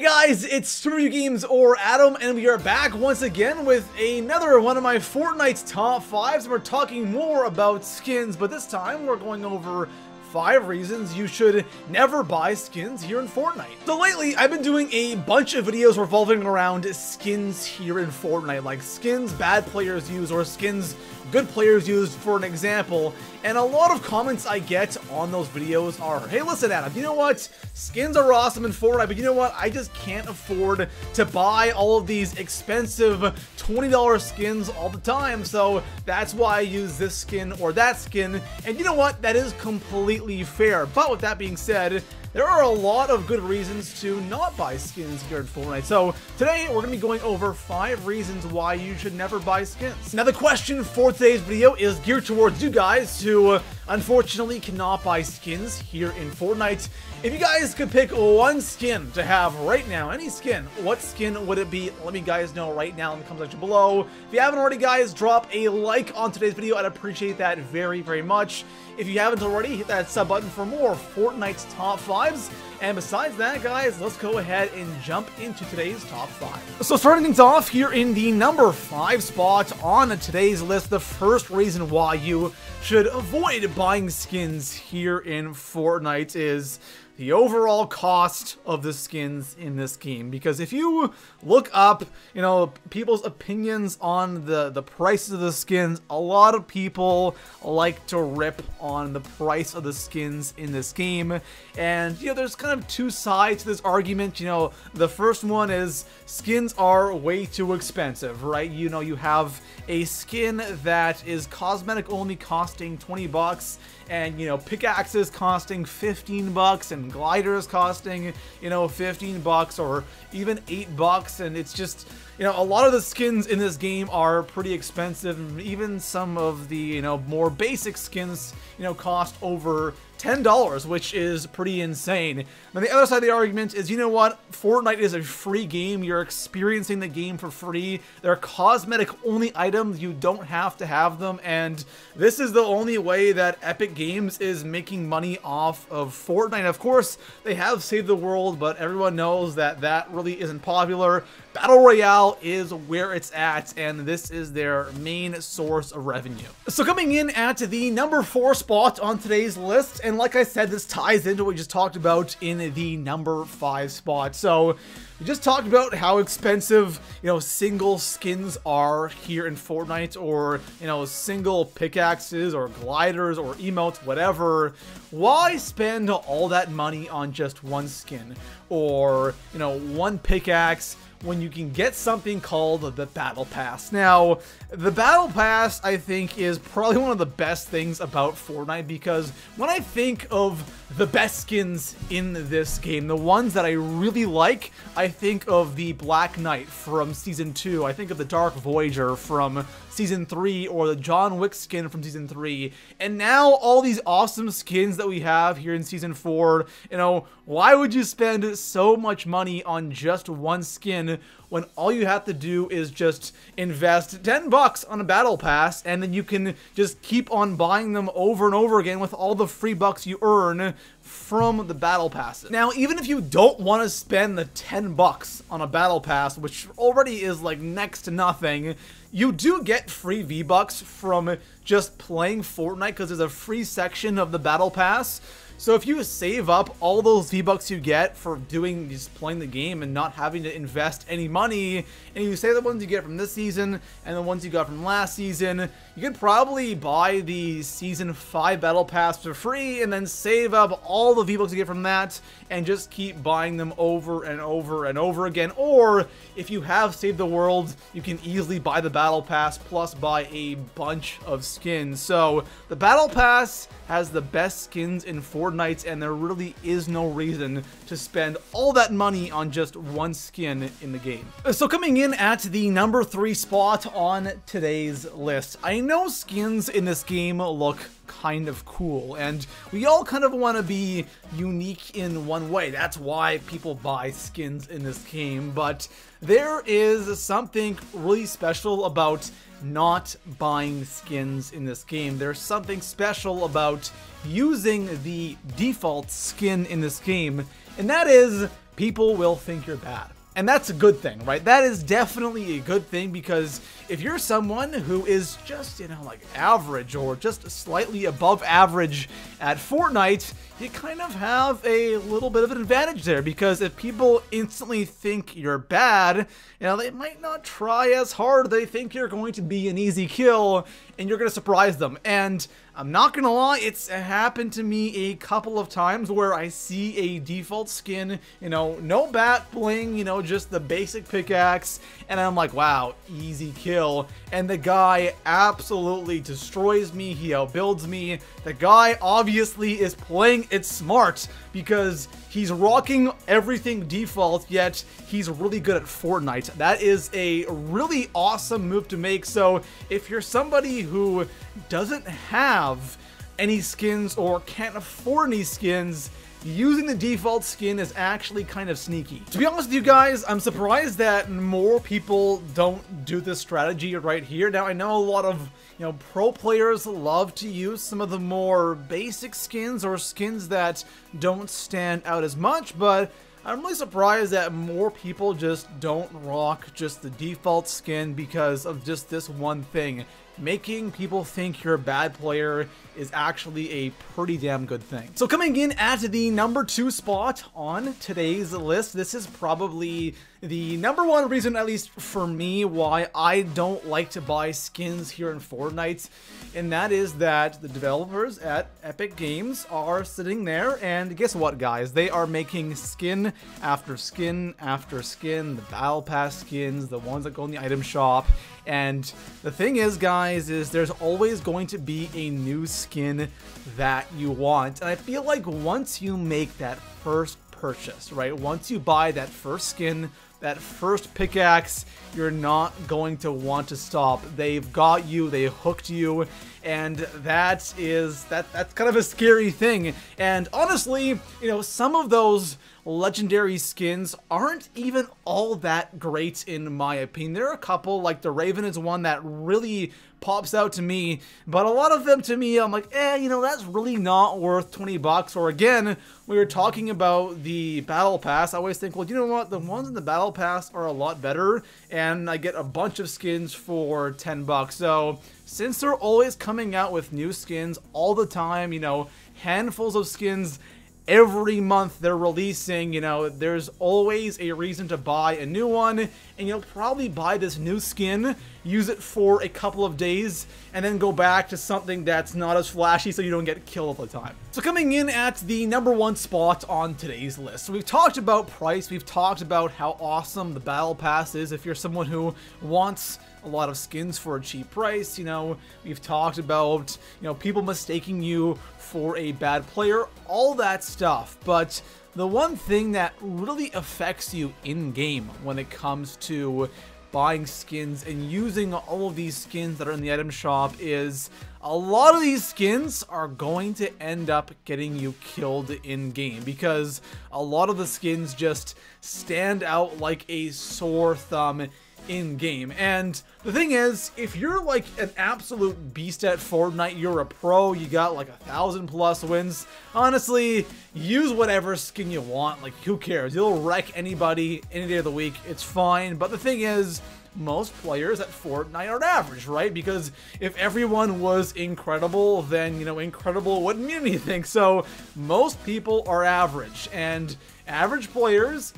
guys, it's ToProForuGames or Adam, and we are back once again with another one of my Fortnite's top 5s, and we're talking more about skins, but this time we're going over 5 reasons you should never buy skins here in Fortnite. So lately, I've been doing a bunch of videos revolving around skins here in Fortnite, like skins bad players use or skins good players use, for an example. And a lot of comments I get on those videos are, hey, listen, Adam, you know what? Skins are awesome in Fortnite, but you know what? I just can't afford to buy all of these expensive $20 skins all the time, so that's why I use this skin or that skin. And you know what? That is completely fair. But with that being said, there are a lot of good reasons to not buy skins here in Fortnite. So today, we're going to be going over 5 reasons why you should never buy skins. Now, the question for today's video is geared towards you guys who unfortunately cannot buy skins here in Fortnite. If you guys could pick one skin to have right now, any skin, what skin would it be? Let me guys know right now in the comment section below. If you haven't already, guys, drop a like on today's video. I'd appreciate that very, very much. If you haven't already, hit that sub button for more Fortnite's top 5s. And besides that, guys, let's go ahead and jump into today's top 5. So starting things off here in the number 5 spot on today's list, the first reason why you should avoid buying skins here in Fortnite is the overall cost of the skins in this game. Because if you look up, you know, people's opinions on the prices of the skins, a lot of people like to rip on the price of the skins in this game. And, you know, there's kind of 2 sides to this argument. You know, the first one is skins are way too expensive, right? You know, you have a skin that is cosmetic only costing 20 bucks, and, you know, pickaxes costing 15 bucks, and gliders costing, you know, 15 bucks or even 8 bucks. And it's just, you know, a lot of the skins in this game are pretty expensive. Even some of the, you know, more basic skins, you know, cost over $10, which is pretty insane. Now, the other side of the argument is, you know what? Fortnite is a free game. You're experiencing the game for free. They're cosmetic only items. You don't have to have them. And this is the only way that Epic Games is making money off of Fortnite. Of course, they have saved the world, but everyone knows that that really isn't popular. Battle Royale is where it's at, and this is their main source of revenue. So coming in at the number 4 spot on today's list, and like I said, this ties into what we just talked about in the number 5 spot. So we just talked about how expensive, you know, single skins are here in Fortnite, or, you know, single pickaxes or gliders or emotes, whatever. Why spend all that money on just one skin or, you know, one pickaxe when you can get something called the Battle Pass? Now, the Battle Pass, I think, is probably one of the best things about Fortnite, because when I think of the best skins in this game, the ones that I really like, I think of the Black Knight from Season 2, I think of the Dark Voyager from Season 3, or the John Wick skin from Season 3, and now all these awesome skins that we have here in Season 4, you know, why would you spend so much money on just one skin when all you have to do is just invest 10 bucks on a battle pass, and then you can just keep on buying them over and over again with all the free bucks you earn from the battle passes. Now, even if you don't want to spend the 10 bucks on a battle pass, which already is like next to nothing, you do get free V-Bucks from just playing Fortnite, because there's a free section of the battle pass. So if you save up all those V-Bucks you get for just playing the game and not having to invest any money, and you save the ones you get from this season and the ones you got from last season, you could probably buy the Season 5 Battle Pass for free and then save up all the V-Bucks you get from that and just keep buying them over and over and over again. Or if you have saved the world, you can easily buy the Battle Pass plus buy a bunch of skins. So the Battle Pass has the best skins in Fortnite, and there really is no reason to spend all that money on just one skin in the game. So coming in at the number 3 spot on today's list, I know skins in this game look kind of cool, and we all kind of want to be unique in one way. That's why people buy skins in this game, but there is something really special about not buying skins in this game. There's something special about using the default skin in this game, and that is people will think you're bad. And that's a good thing, right? That is definitely a good thing, because if you're someone who is just, you know, like average or just slightly above average at Fortnite, you kind of have a little bit of an advantage there, because if people instantly think you're bad, you know, they might not try as hard. They think you're going to be an easy kill and you're going to surprise them. And I'm not gonna lie, it's happened to me a couple of times where I see a default skin, you know, no bat bling, you know, just the basic pickaxe, and I'm like, wow, easy kill. And the guy absolutely destroys me, he outbuilds me. The guy obviously is playing it smart, because he's rocking everything default, yet he's really good at Fortnite. That is a really awesome move to make. So if you're somebody who doesn't have any skins or can't afford any skins, using the default skin is actually kind of sneaky. To be honest with you guys, I'm surprised that more people don't do this strategy right here. Now, I know a lot of, you know, pro players love to use some of the more basic skins or skins that don't stand out as much, but I'm really surprised that more people just don't rock just the default skin because of just this one thing. Making people think you're a bad player is actually a pretty damn good thing. So coming in at the number 2 spot on today's list, this is probably the number 1 reason, at least for me, why I don't like to buy skins here in Fortnite, and that is that the developers at Epic Games are sitting there, and guess what, guys? They are making skin after skin after skin, the Battle Pass skins, the ones that go in the item shop. And the thing is, guys, is there's always going to be a new skin that you want. And I feel like once you make that first purchase, right? Once you buy that first skin, that first pickaxe, you're not going to want to stop. They've got you, they hooked you, and that's kind of a scary thing. And honestly, you know, some of those legendary skins aren't even all that great in my opinion. There are a couple, like the Raven is one that really pops out to me, but a lot of them to me, I'm like, you know, that's really not worth 20 bucks. Or again, we were talking about the Battle Pass. I always think, well, you know what, the ones in the Battle Pass are a lot better, and I get a bunch of skins for 10 bucks. So since they're always coming out with new skins all the time, you know, handfuls of skins every month they're releasing, you know, there's always a reason to buy a new one, and you'll probably buy this new skin, use it for a couple of days, and then go back to something that's not as flashy so you don't get killed all the time. So coming in at the number 1 spot on today's list, so we've talked about price, we've talked about how awesome the Battle Pass is if you're someone who wants a lot of skins for a cheap price. You know, we've talked about, you know, people mistaking you for a bad player, all that stuff. But the one thing that really affects you in-game when it comes to buying skins and using all of these skins that are in the item shop is a lot of these skins are going to end up getting you killed in-game, because a lot of the skins just stand out like a sore thumb in-game. And the thing is, if you're like an absolute beast at Fortnite, you're a pro, you got like 1,000+ wins, honestly, use whatever skin you want. Like, who cares? You'll wreck anybody any day of the week, it's fine. But the thing is, most players at Fortnite are average, right? Because if everyone was incredible, then, you know, incredible wouldn't mean anything. So most people are average, and average players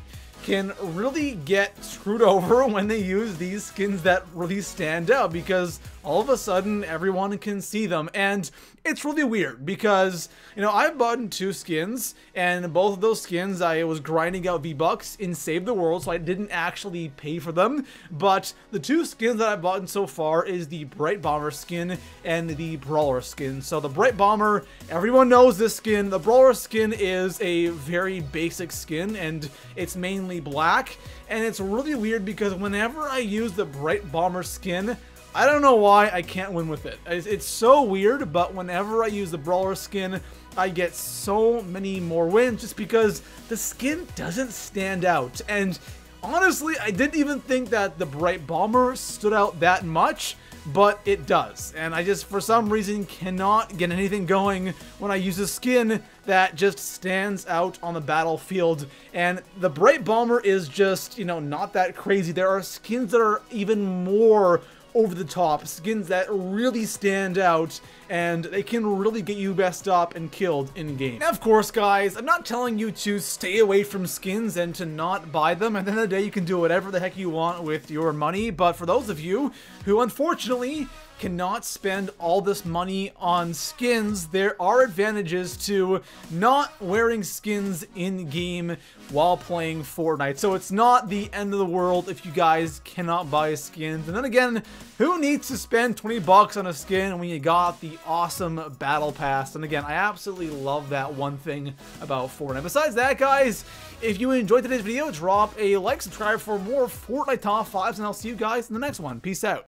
can really get screwed over when they use these skins that really stand out, because all of a sudden everyone can see them. And it's really weird because, you know, I've bought 2 skins, and both of those skins I was grinding out V-Bucks in Save the World, so I didn't actually pay for them. But the 2 skins that I've bought so far is the Bright Bomber skin and the Brawler skin. So the Bright Bomber, everyone knows this skin. The Brawler skin is a very basic skin, and it's mainly black. And it's really weird because whenever I use the Bright Bomber skin, I don't know why I can't win with it. It's so weird, but whenever I use the Brawler skin, I get so many more wins just because the skin doesn't stand out. And Honestly, I didn't even think that the Bright Bomber stood out that much, but it does. And I just, for some reason, cannot get anything going when I use a skin that just stands out on the battlefield. And the Bright Bomber is just, you know, not that crazy. There are skins that are even more over the top, skins that really stand out, and they can really get you messed up and killed in game. Now, of course, guys, I'm not telling you to stay away from skins and to not buy them. At the end of the day, you can do whatever the heck you want with your money, but for those of you who unfortunately cannot spend all this money on skins, there are advantages to not wearing skins in game while playing Fortnite. So it's not the end of the world if you guys cannot buy skins. And then again, who needs to spend 20 bucks on a skin when you got the awesome battle pass? And again, I absolutely love that one thing about Fortnite. Besides that, guys, if you enjoyed today's video, drop a like, subscribe for more Fortnite top 5s, and I'll see you guys in the next one. Peace out.